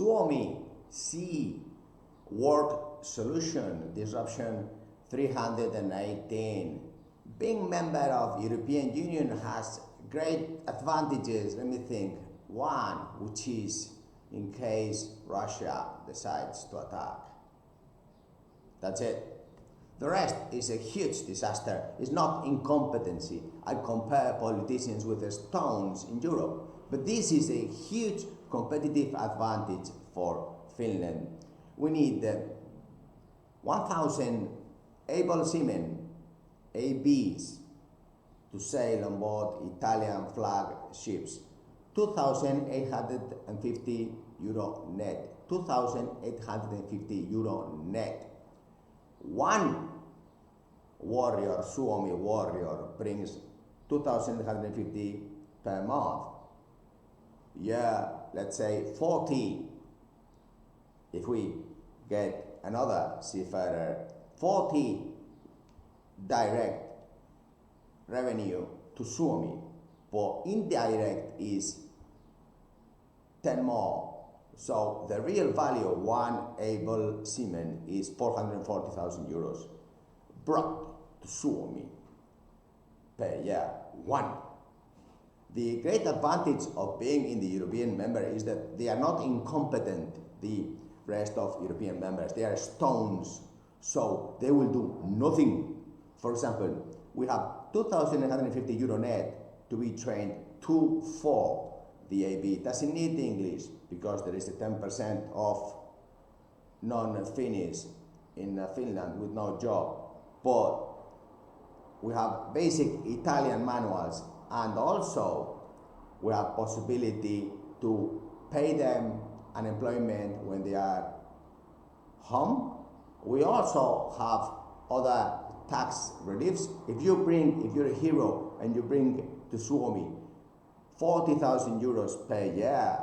Suomi C word solution disruption 318. Being member of European Union has great advantages. Let me think. One, which is in case Russia decides to attack. That's it. The rest is a huge disaster. It's not incompetency. I compare politicians with the stones in Europe. But this is a huge competitive advantage for Finland. We need 1,000 able seamen, ABs, to sail on board Italian flag ships. 2,850 euro net. 2,850 euro net. One warrior, Suomi warrior, brings 2,850 per month. Yeah, let's say 40. If we get another seafarer, 40 direct revenue to Suomi, but indirect is 10 more. So the real value of one able seaman is 440,000 euros brought to Suomi per year, one. The great advantage of being in the European member is that they are not incompetent, the rest of European members. They are stones, so they will do nothing. For example, we have 2,150 euro net to be trained to for the AB. It doesn't need English because there is a 10% of non-Finnish in Finland with no job. But we have basic Italian manuals, and also we have possibility to pay them unemployment when they are home. We also have other tax reliefs. If you're a hero and you bring to Suomi 40,000 euros per year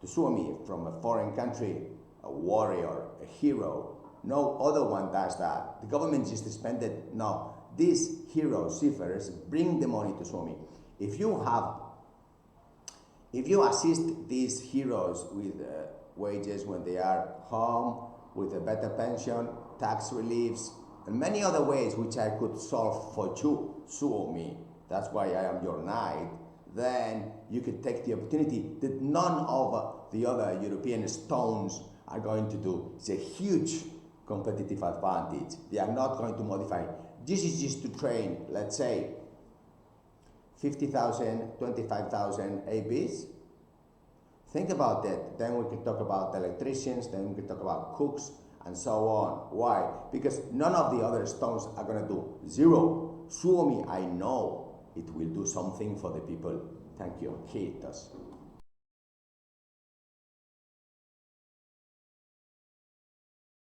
to Suomi from a foreign country, a warrior, a hero, no other one does that. The government just spend it. No, these heroes, seafarers, bring the money to Suomi. If you assist these heroes with wages when they are home, with a better pension, tax reliefs, and many other ways which I could solve for you, Suomi, that's why I am your knight, then you could take the opportunity that none of the other European stones are going to do. It's a huge competitive advantage. They are not going to modify. This is just to train, let's say, 50,000, 25,000 ABs. Think about that. Then we can talk about electricians, then we can talk about cooks, and so on. Why? Because none of the other stones are going to do zero. Suomi, I know it will do something for the people. Thank you. Kiitos.